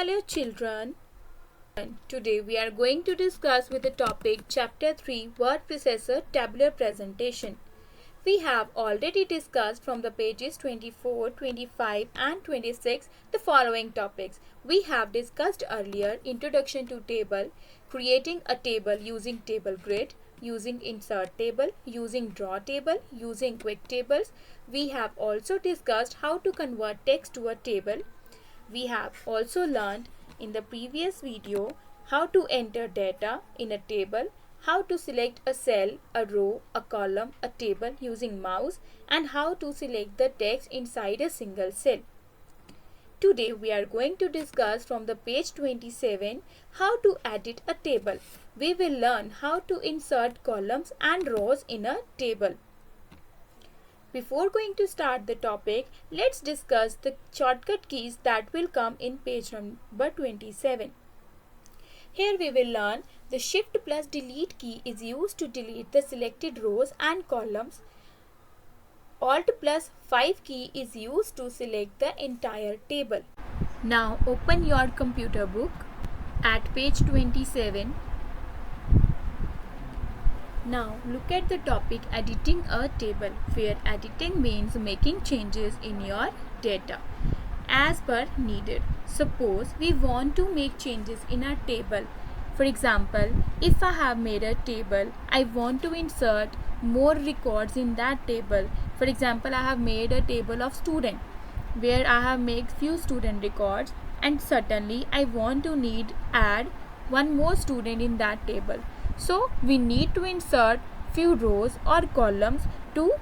Hello children. Today we are going to discuss with the topic Chapter 3 Word Processor Tabular Presentation. We have already discussed from the pages 24, 25 and 26 the following topics. We have discussed earlier Introduction to Table, creating a table using table grid, using insert table, using draw table, using quick tables. We have also discussed how to convert text to a table. We have also learned in the previous video how to enter data in a table, how to select a cell, a row, a column, a table using mouse, and how to select the text inside a single cell. Today we are going to discuss from the page 27 how to edit a table. We will learn how to insert columns and rows in a table. Before going to start the topic, let's discuss the shortcut keys that will come in page number 27. Here we will learn the Shift plus Delete key is used to delete the selected rows and columns. Alt plus 5 key is used to select the entire table. Now open your computer book at page 27. Now look at the topic editing a table, where editing means making changes in your data as per needed. Suppose we want to make changes in a table. For example, if I have made a table, I want to insert more records in that table. For example, I have made a table of student where I have made few student records, and certainly I want to add one more student in that table. So we need to insert few rows or columns to.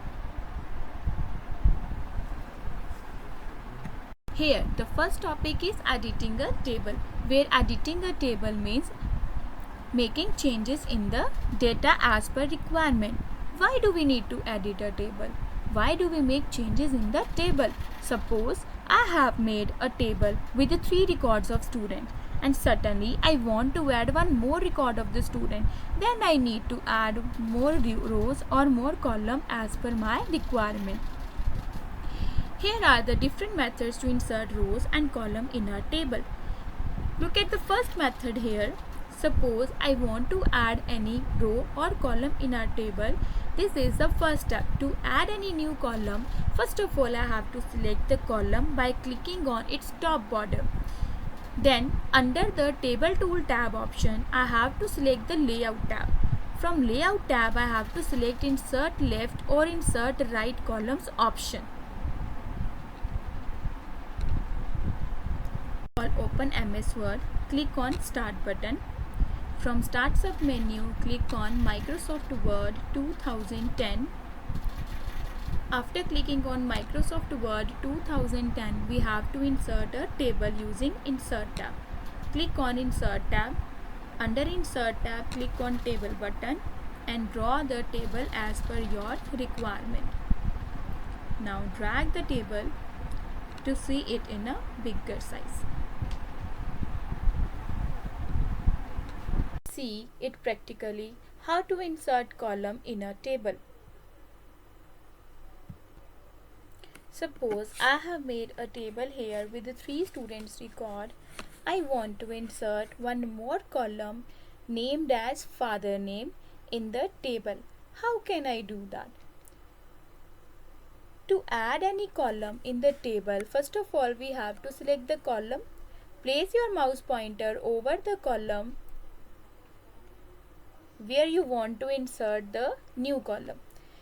Here the first topic is editing a table, where editing a table means making changes in the data as per requirement. Why do we need to edit a table? Why do we make changes in the table? Suppose I have made a table with 3 records of students, and certainly I want to add one more record of the student. Then I need to add more rows or more column as per my requirement. Here are the different methods to insert rows and column in a table. Look at the first method here. Suppose I want to add any row or column in our table. This is the first step. To add any new column, first of all I have to select the column by clicking on its top border. Then under the table tool tab option, I have to select the layout tab. From layout tab, I have to select insert left or insert right columns option. Open MS Word, click on Start button. From Start sub menu, click on Microsoft Word 2010. After clicking on Microsoft Word 2010, we have to insert a table using Insert tab. Click on Insert tab. Under Insert tab, click on Table button and draw the table as per your requirement. Now drag the table to see it in a bigger size. See it practically how to insert column in a table. Suppose I have made a table here with 3 students record. I want to insert one more column named as father name in the table. How can I do that? To add any column in the table, first of all we have to select the column. Place your mouse pointer over the column where you want to insert the new column.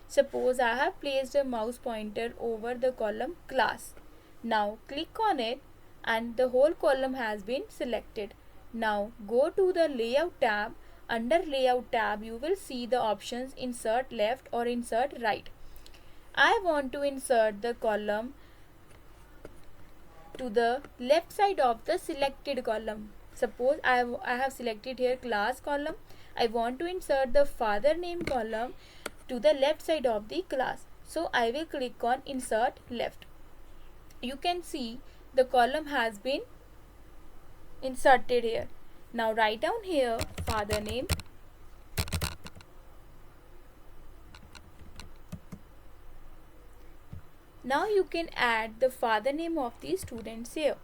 Suppose I have placed a mouse pointer over the column class. Now click on it and the whole column has been selected. Now go to the layout tab. Under layout tab you will see the options insert left or insert right. I want to insert the column to the left side of the selected column. Suppose I have selected here class column. I want to insert the father name column to the left side of the class. So I will click on Insert Left. You can see the column has been inserted here. Now write down here father name. Now you can add the father name of the students here.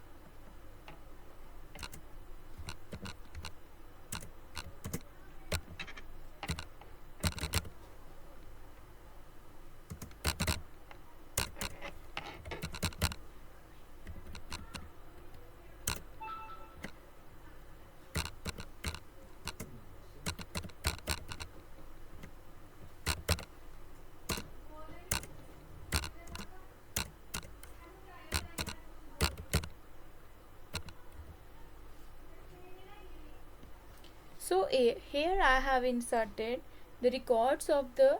So here I have inserted the records of the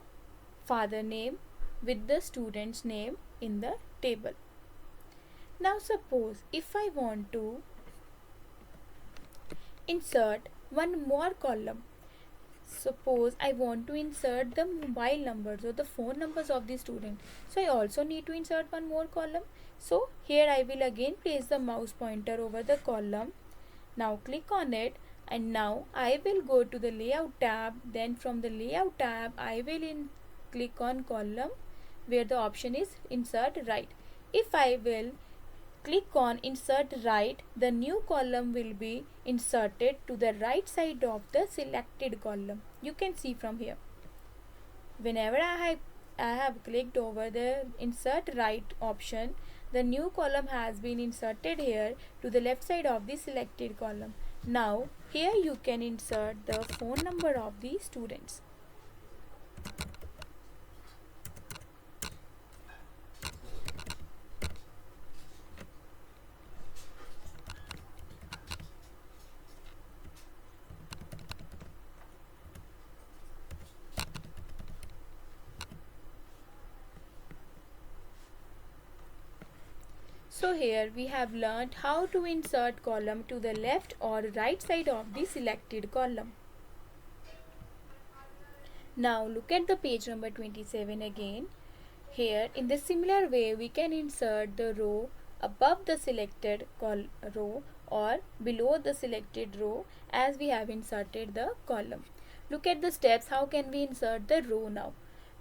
father name with the student's name in the table. Now suppose if I want to insert one more column. Suppose I want to insert the mobile numbers or the phone numbers of the student. So I also need to insert one more column. So here I will again place the mouse pointer over the column. Now click on it, and now I will go to the layout tab. Then from the layout tab I will click on column where the option is insert right. If I will click on insert right, the new column will be inserted to the right side of the selected column. You can see from here. Whenever I have clicked over the insert right option, the new column has been inserted here to the left side of the selected column. Now here you can insert the phone number of the students. So here we have learnt how to insert column to the left or right side of the selected column. Now look at the page number 27 again. Here in the similar way we can insert the row above the selected row or below the selected row as we have inserted the column. Look at the steps. How can we insert the row now?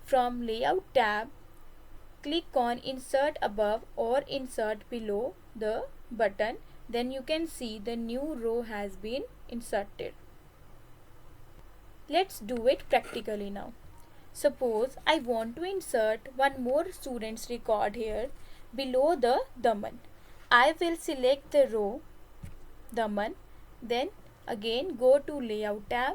From layout tab, click on insert above or insert below the button. Then you can see the new row has been inserted. Let's do it practically now. Suppose I want to insert one more student's record here below the Daman. I will select the row Daman, then again go to layout tab.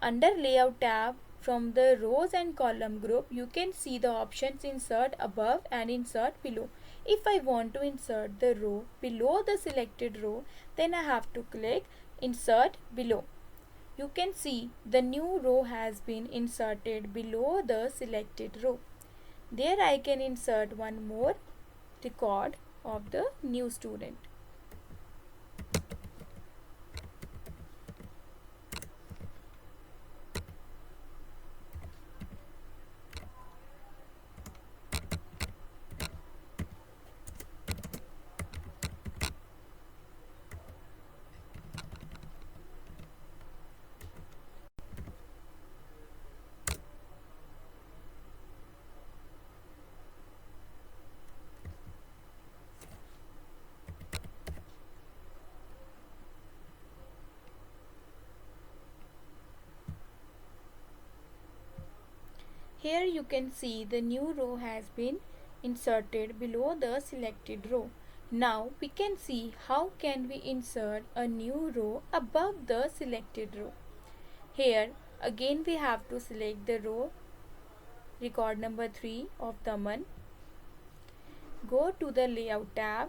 Under layout tab, from the rows and column group, you can see the options insert above and insert below. If I want to insert the row below the selected row, then I have to click insert below. You can see the new row has been inserted below the selected row. There I can insert one more record of the new student. Here you can see the new row has been inserted below the selected row. Now we can see how can we insert a new row above the selected row. Here again we have to select the row record number 3 of Daman. Go to the layout tab.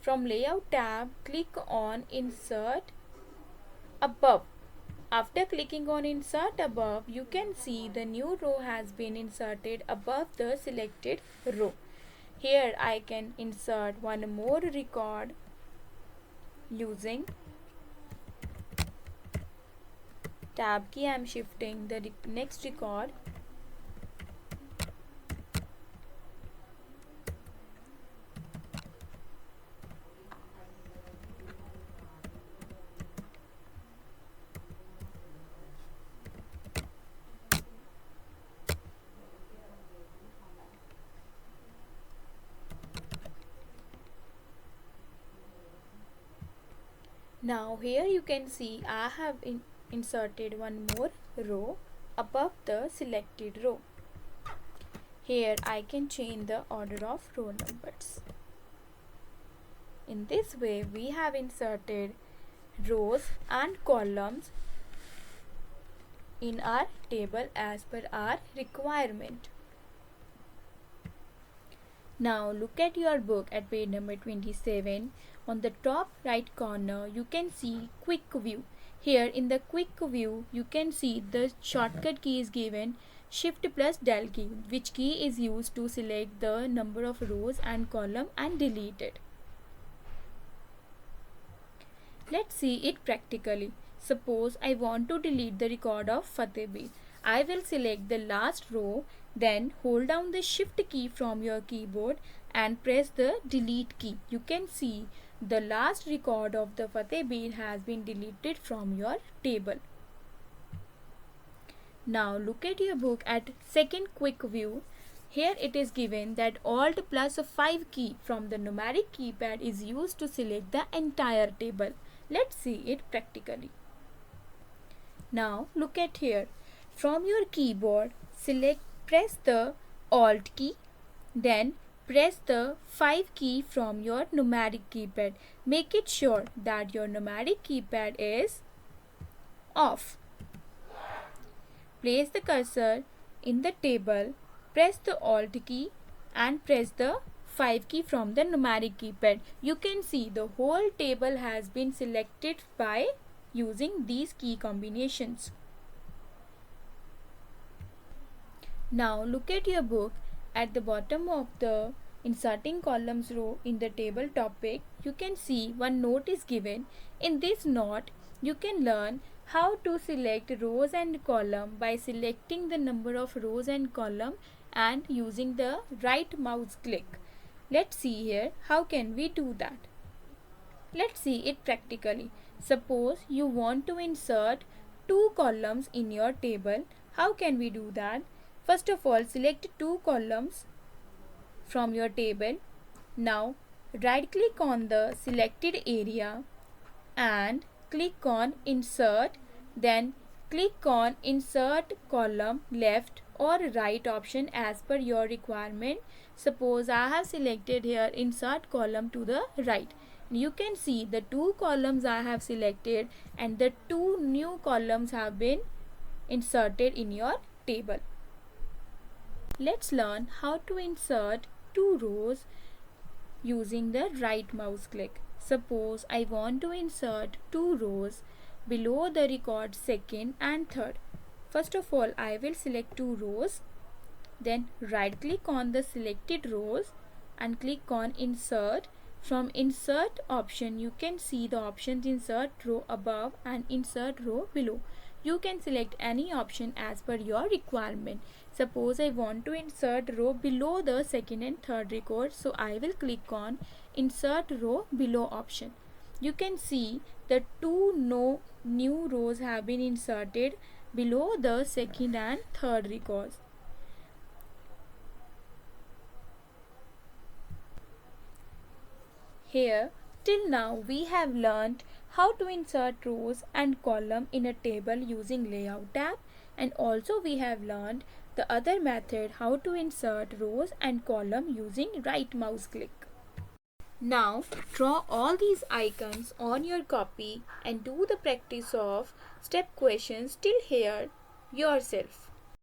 From layout tab, click on insert above. After clicking on insert above, you can see the new row has been inserted above the selected row. Here I can insert one more record using tab key. I am shifting the next record. Now here you can see I have inserted one more row above the selected row. Here I can change the order of row numbers. In this way we have inserted rows and columns in our table as per our requirement. Now look at your book at page number 27. On the top right corner you can see quick view. Here in the quick view, you can see the shortcut key is given Shift plus del key, which key is used to select the number of rows and column and delete it. Let's see it practically. Suppose I want to delete the record of Fatehbir. I will select the last row, then hold down the Shift key from your keyboard and press the delete key. You can see the last record of the Fatehbir has been deleted from your table. Now look at your book at second quick view. Here it is given that Alt plus 5 key from the numeric keypad is used to select the entire table. Let's see it practically. Now look at here. From your keyboard, press the Alt key, then press the 5 key from your numeric keypad. Make it sure that your numeric keypad is off. Place the cursor in the table, press the Alt key and press the 5 key from the numeric keypad. You can see the whole table has been selected by using these key combinations. Now look at your book. At the bottom of the inserting columns row in the table topic, you can see one note is given. In this note, you can learn how to select rows and column by selecting the number of rows and column and using the right mouse click. Let's see here how can we do that. Let's see it practically. Suppose you want to insert 2 columns in your table. How can we do that? First of all, select 2 columns from your table. Now right click on the selected area and click on insert, then click on insert column left or right option as per your requirement. Suppose I have selected here insert column to the right. You can see the 2 columns I have selected and the 2 new columns have been inserted in your table. Let's learn how to insert 2 rows using the right mouse click. Suppose I want to insert 2 rows below the record second and third. First of all, I will select 2 rows, then right click on the selected rows and click on insert. From insert option, you can see the options insert row above and insert row below. You can select any option as per your requirement. Suppose I want to insert row below the second and third record, so I will click on insert row below option. You can see the 2 new rows have been inserted below the second and third records. Here, till now we have learnt how to insert rows and column in a table using Layout tab, and also we have learned the other method how to insert rows and column using right mouse click. Now draw all these icons on your copy and do the practice of step questions till here yourself.